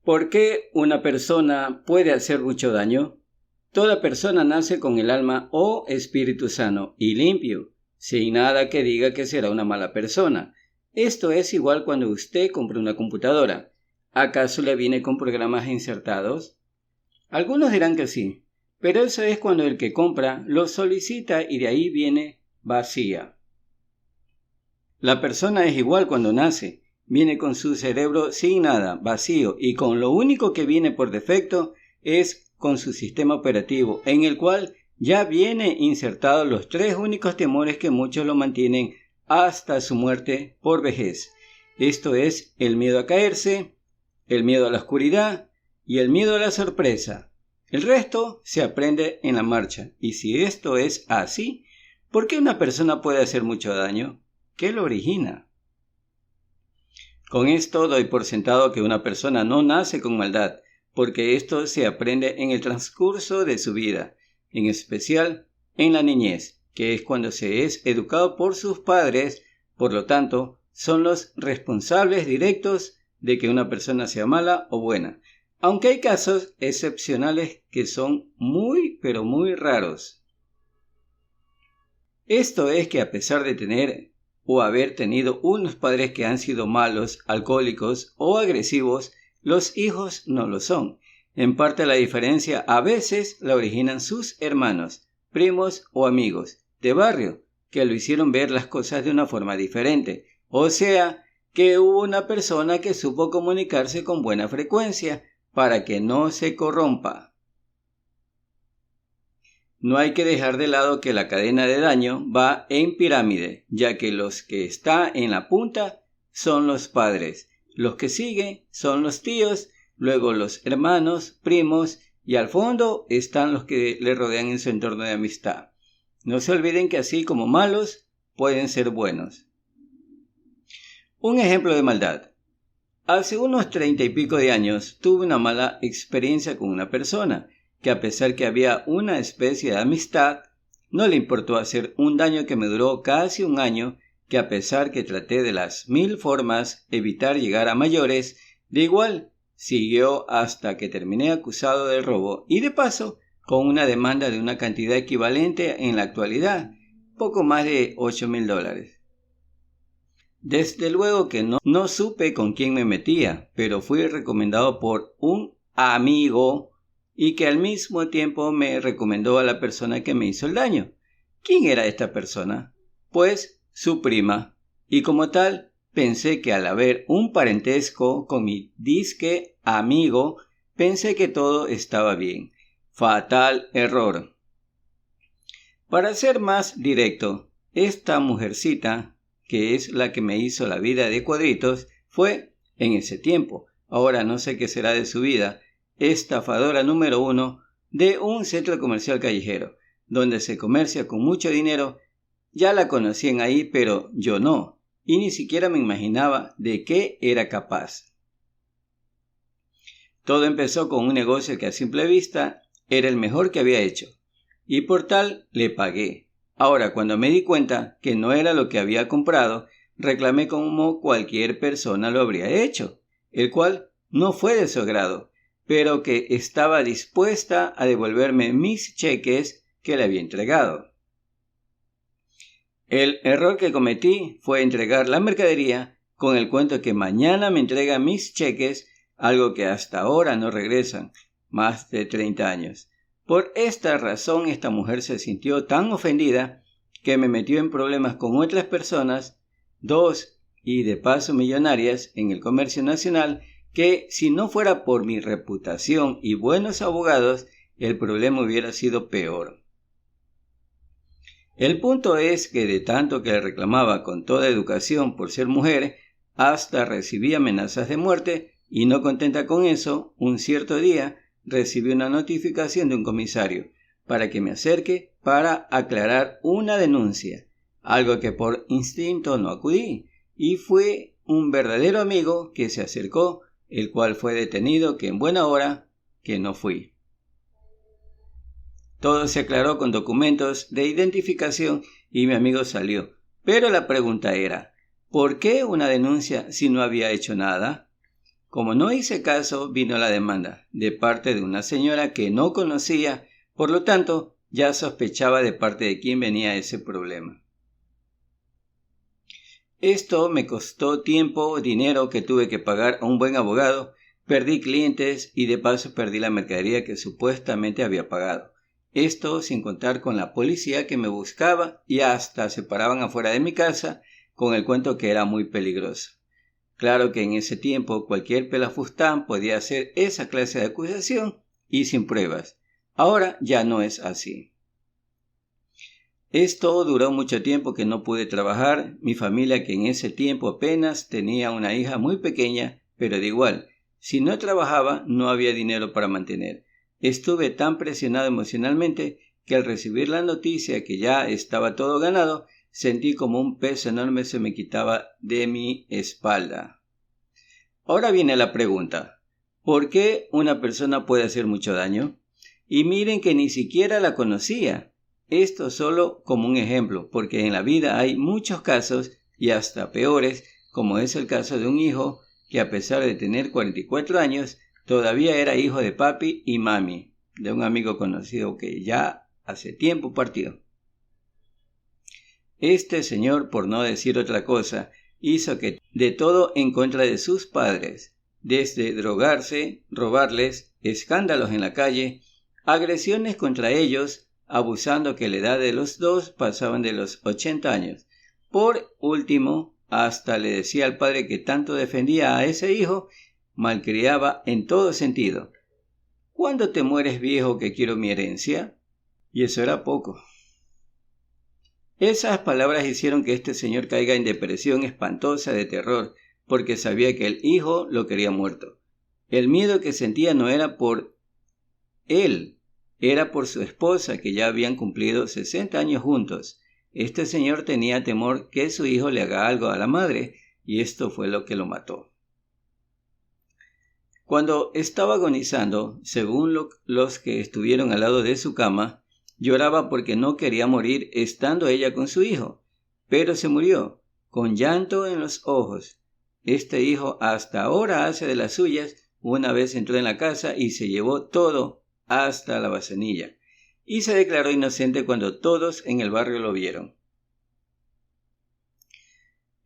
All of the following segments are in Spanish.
¿Por qué una persona puede hacer mucho daño? Toda persona nace con el alma o espíritu sano y limpio, sin nada que diga que será una mala persona. Esto es igual cuando usted compra una computadora. ¿Acaso le viene con programas insertados? Algunos dirán que sí, pero eso es cuando el que compra lo solicita y de ahí viene vacía. La persona es igual cuando nace. Viene con su cerebro sin nada, vacío, y con lo único que viene por defecto es con su sistema operativo, en el cual ya viene insertados los tres únicos temores que muchos lo mantienen hasta su muerte por vejez. Esto es el miedo a caerse, el miedo a la oscuridad y el miedo a la sorpresa. El resto se aprende en la marcha. Y si esto es así, ¿por qué una persona puede hacer mucho daño? ¿Qué lo origina? Con esto doy por sentado que una persona no nace con maldad, porque esto se aprende en el transcurso de su vida, en especial en la niñez, que es cuando se es educado por sus padres. Por lo tanto, son los responsables directos de que una persona sea mala o buena, aunque hay casos excepcionales que son muy pero muy raros. Esto es que a pesar de tener o haber tenido unos padres que han sido malos, alcohólicos o agresivos, los hijos no lo son. En parte la diferencia a veces la originan sus hermanos, primos o amigos de barrio, que lo hicieron ver las cosas de una forma diferente. O sea, que hubo una persona que supo comunicarse con buena frecuencia para que no se corrompa. No hay que dejar de lado que la cadena de daño va en pirámide, ya que los que están en la punta son los padres, los que siguen son los tíos, luego los hermanos, primos y al fondo están los que le rodean en su entorno de amistad. No se olviden que así como malos pueden ser buenos. Un ejemplo de maldad. Hace unos 30 y pico de años tuve una mala experiencia con una persona que a pesar que había una especie de amistad, no le importó hacer un daño que me duró casi un año, que a pesar que traté de las 1000 formas evitar llegar a mayores, de igual siguió hasta que terminé acusado del robo y de paso con una demanda de una cantidad equivalente en la actualidad, poco más de $8,000. Desde luego que no supe con quién me metía, pero fui recomendado por un amigo y que al mismo tiempo me recomendó a la persona que me hizo el daño. ¿Quién era esta persona? Pues su prima, y como tal pensé que al haber un parentesco con mi disque amigo, pensé que todo estaba bien. Fatal error. Para ser más directo, esta mujercita, que es la que me hizo la vida de cuadritos, fue, en ese tiempo, ahora no sé qué será de su vida, estafadora número 1 de un centro comercial callejero, donde se comercia con mucho dinero. Ya la conocían ahí, pero yo no, y ni siquiera me imaginaba de qué era capaz. Todo empezó con un negocio que a simple vista era el mejor que había hecho, y por tal le pagué. Ahora, cuando me di cuenta que no era lo que había comprado, reclamé como cualquier persona lo habría hecho, el cual no fue de su agrado, pero que estaba dispuesta a devolverme mis cheques que le había entregado. El error que cometí fue entregar la mercadería con el cuento que mañana me entrega mis cheques, algo que hasta ahora no regresan, más de 30 años. Por esta razón esta mujer se sintió tan ofendida que me metió en problemas con otras personas, 2 y de paso millonarias en el comercio nacional, que si no fuera por mi reputación y buenos abogados, el problema hubiera sido peor. El punto es que de tanto que le reclamaba con toda educación por ser mujer, hasta recibí amenazas de muerte y no contenta con eso, un cierto día recibí una notificación de un comisario para que me acerque para aclarar una denuncia, algo que por instinto no acudí, y fue un verdadero amigo que se acercó, el cual fue detenido, que en buena hora que no fui. Todo se aclaró con documentos de identificación y mi amigo salió. Pero la pregunta era, ¿por qué una denuncia si no había hecho nada? Como no hice caso, vino la demanda de parte de una señora que no conocía, por lo tanto, ya sospechaba de parte de quién venía ese problema. Esto me costó tiempo, dinero que tuve que pagar a un buen abogado, perdí clientes y de paso perdí la mercadería que supuestamente había pagado. Esto sin contar con la policía que me buscaba y hasta se paraban afuera de mi casa con el cuento que era muy peligroso. Claro que en ese tiempo cualquier pelafustán podía hacer esa clase de acusación y sin pruebas. Ahora ya no es así. Esto duró mucho tiempo que no pude trabajar. Mi familia, que en ese tiempo apenas tenía una hija muy pequeña, pero de igual, si no trabajaba no había dinero para mantener. Estuve tan presionado emocionalmente que al recibir la noticia que ya estaba todo ganado, sentí como un peso enorme se me quitaba de mi espalda. Ahora viene la pregunta, ¿por qué una persona puede hacer mucho daño? Y miren que ni siquiera la conocía. Esto solo como un ejemplo, porque en la vida hay muchos casos y hasta peores, como es el caso de un hijo que a pesar de tener 44 años, todavía era hijo de papi y mami, de un amigo conocido que ya hace tiempo partió. Este señor, por no decir otra cosa, hizo que de todo en contra de sus padres, desde drogarse, robarles, escándalos en la calle, agresiones contra ellos, abusando que la edad de los dos pasaban de los 80 años. Por último, hasta le decía al padre que tanto defendía a ese hijo, malcriaba en todo sentido. ¿Cuándo te mueres viejo que quiero mi herencia? Y eso era poco. Esas palabras hicieron que este señor caiga en depresión espantosa de terror, porque sabía que el hijo lo quería muerto. El miedo que sentía no era por él, era por su esposa, que ya habían cumplido 60 años juntos. Este señor tenía temor que su hijo le haga algo a la madre, y esto fue lo que lo mató. Cuando estaba agonizando, según los que estuvieron al lado de su cama, lloraba porque no quería morir estando ella con su hijo, pero se murió, con llanto en los ojos. Este hijo hasta ahora hace de las suyas. Una vez entró en la casa y se llevó todo, hasta la vasenilla, y se declaró inocente cuando todos en el barrio lo vieron.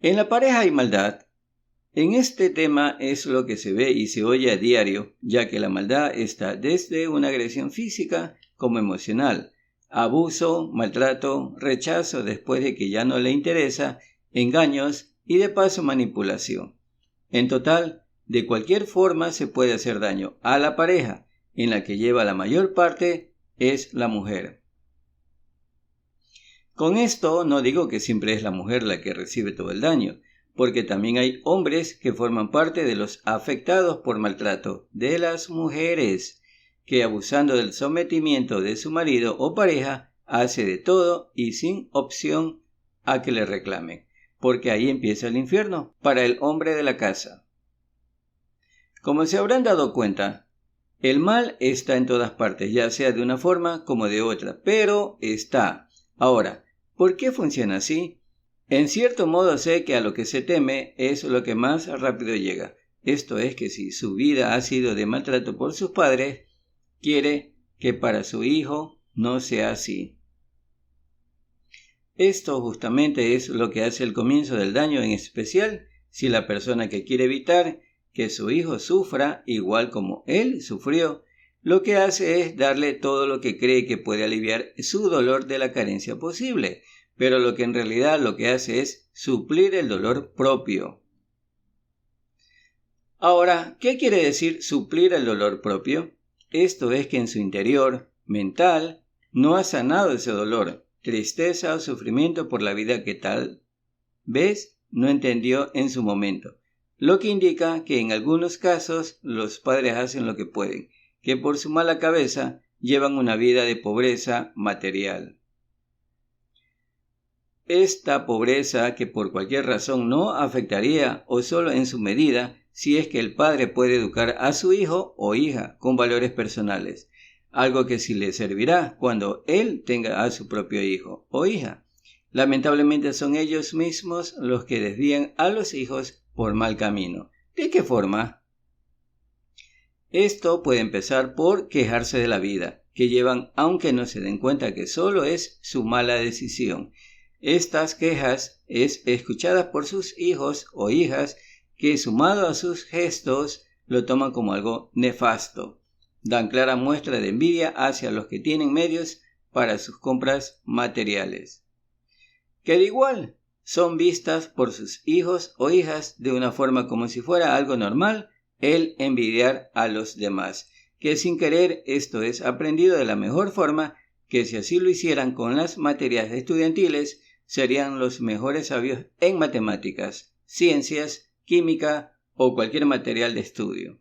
En la pareja hay maldad. En este tema es lo que se ve y se oye a diario, ya que la maldad está desde una agresión física como emocional, abuso, maltrato, rechazo después de que ya no le interesa, engaños y de paso manipulación. En total, de cualquier forma se puede hacer daño a la pareja, en la que lleva la mayor parte es la mujer. Con esto no digo que siempre es la mujer la que recibe todo el daño, porque también hay hombres que forman parte de los afectados por maltrato de las mujeres, que abusando del sometimiento de su marido o pareja, hace de todo y sin opción a que le reclamen, porque ahí empieza el infierno para el hombre de la casa. Como se habrán dado cuenta, el mal está en todas partes, ya sea de una forma como de otra, pero está. Ahora, ¿por qué funciona así? En cierto modo sé que a lo que se teme es lo que más rápido llega. Esto es que si su vida ha sido de maltrato por sus padres, quiere que para su hijo no sea así. Esto justamente es lo que hace el comienzo del daño, en especial si la persona que quiere evitar que su hijo sufra igual como él sufrió, lo que hace es darle todo lo que cree que puede aliviar su dolor de la carencia posible, pero lo que en realidad lo que hace es suplir el dolor propio. Ahora, ¿qué quiere decir suplir el dolor propio? Esto es que en su interior, mental, no ha sanado ese dolor, tristeza o sufrimiento por la vida que tal vez no entendió en su momento, lo que indica que en algunos casos los padres hacen lo que pueden, que por su mala cabeza llevan una vida de pobreza material. Esta pobreza que por cualquier razón no afectaría o solo en su medida si es que el padre puede educar a su hijo o hija con valores personales, algo que sí le servirá cuando él tenga a su propio hijo o hija. Lamentablemente son ellos mismos los que desvían a los hijos por mal camino. ¿De qué forma? Esto puede empezar por quejarse de la vida que llevan, aunque no se den cuenta que solo es su mala decisión. Estas quejas es escuchadas por sus hijos o hijas que, sumado a sus gestos, lo toman como algo nefasto. Dan clara muestra de envidia hacia los que tienen medios para sus compras materiales, que de igual son vistas por sus hijos o hijas de una forma como si fuera algo normal el envidiar a los demás, que sin querer esto es aprendido de la mejor forma, que si así lo hicieran con las materias estudiantiles, serían los mejores sabios en matemáticas, ciencias, química o cualquier material de estudio.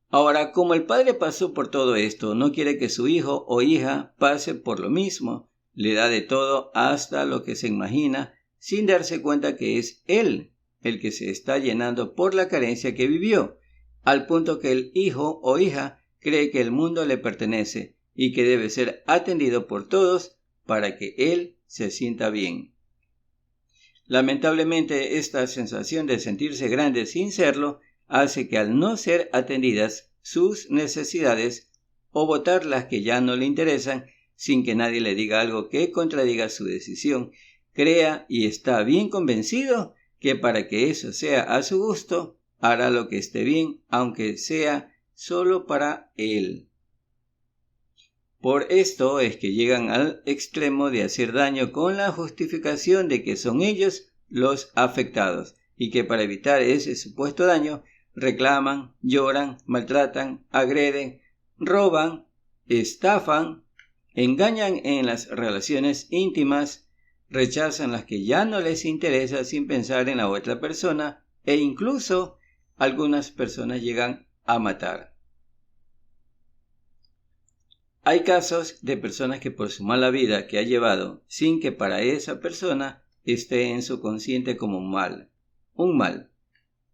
Ahora, como el padre pasó por todo esto, no quiere que su hijo o hija pase por lo mismo. Le da de todo hasta lo que se imagina, sin darse cuenta que es él el que se está llenando por la carencia que vivió, al punto que el hijo o hija cree que el mundo le pertenece y que debe ser atendido por todos para que él se sienta bien. Lamentablemente, esta sensación de sentirse grande sin serlo hace que al no ser atendidas sus necesidades o votar las que ya no le interesan sin que nadie le diga algo que contradiga su decisión, crea y está bien convencido que para que eso sea a su gusto, hará lo que esté bien, aunque sea solo para él. Por esto es que llegan al extremo de hacer daño con la justificación de que son ellos los afectados y que para evitar ese supuesto daño reclaman, lloran, maltratan, agreden, roban, estafan, engañan en las relaciones íntimas, rechazan las que ya no les interesa sin pensar en la otra persona e incluso algunas personas llegan a matar. Hay casos de personas que por su mala vida que ha llevado, sin que para esa persona esté en su consciente como un mal,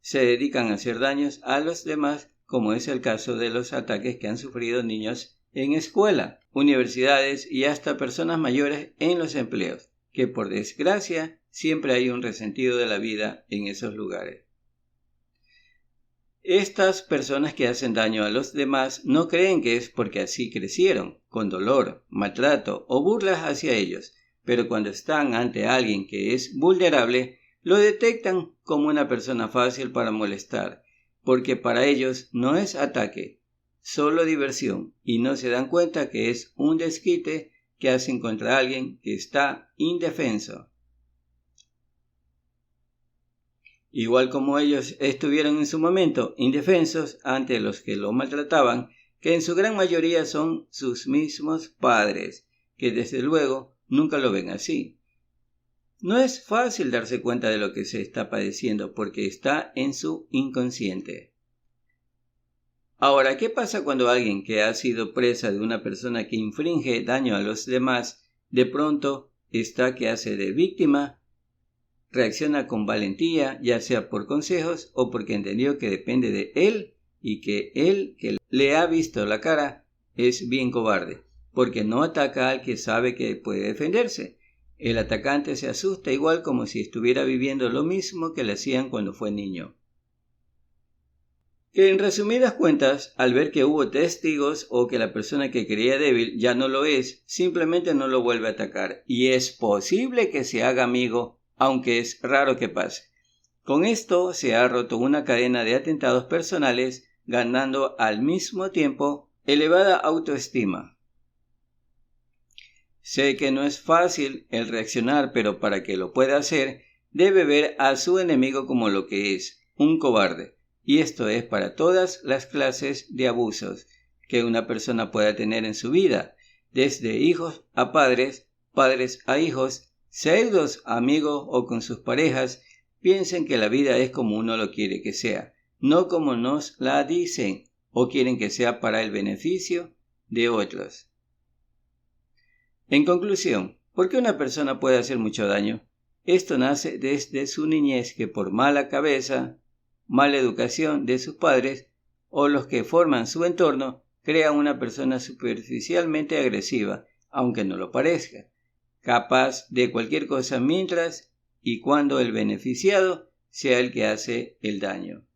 se dedican a hacer daños a los demás, como es el caso de los ataques que han sufrido niños en escuela, universidades y hasta personas mayores en los empleos, que por desgracia siempre hay un resentido de la vida en esos lugares. Estas personas que hacen daño a los demás no creen que es porque así crecieron, con dolor, maltrato o burlas hacia ellos, pero cuando están ante alguien que es vulnerable, lo detectan como una persona fácil para molestar, porque para ellos no es ataque, solo diversión, y no se dan cuenta que es un desquite que hacen contra alguien que está indefenso. Igual como ellos estuvieron en su momento indefensos ante los que lo maltrataban, que en su gran mayoría son sus mismos padres, que desde luego nunca lo ven así. No es fácil darse cuenta de lo que se está padeciendo porque está en su inconsciente. Ahora, ¿qué pasa cuando alguien que ha sido presa de una persona que infringe daño a los demás, de pronto está que hace de víctima? Reacciona con valentía, ya sea por consejos o porque entendió que depende de él y que él que le ha visto la cara es bien cobarde, porque no ataca al que sabe que puede defenderse. El atacante se asusta igual como si estuviera viviendo lo mismo que le hacían cuando fue niño. Que en resumidas cuentas, al ver que hubo testigos o que la persona que creía débil ya no lo es, simplemente no lo vuelve a atacar y es posible que se haga amigo, aunque es raro que pase. Con esto se ha roto una cadena de atentados personales, ganando al mismo tiempo elevada autoestima. Sé que no es fácil el reaccionar, pero para que lo pueda hacer, debe ver a su enemigo como lo que es, un cobarde. Y esto es para todas las clases de abusos que una persona pueda tener en su vida, desde hijos a padres, padres a hijos, pseudos amigos o con sus parejas. Piensen que la vida es como uno lo quiere que sea, no como nos la dicen o quieren que sea para el beneficio de otros. En conclusión, ¿por qué una persona puede hacer mucho daño? Esto nace desde su niñez, que por mala cabeza, mala educación de sus padres o los que forman su entorno, crean una persona superficialmente agresiva, aunque no lo parezca, capaz de cualquier cosa mientras y cuando el beneficiado sea el que hace el daño.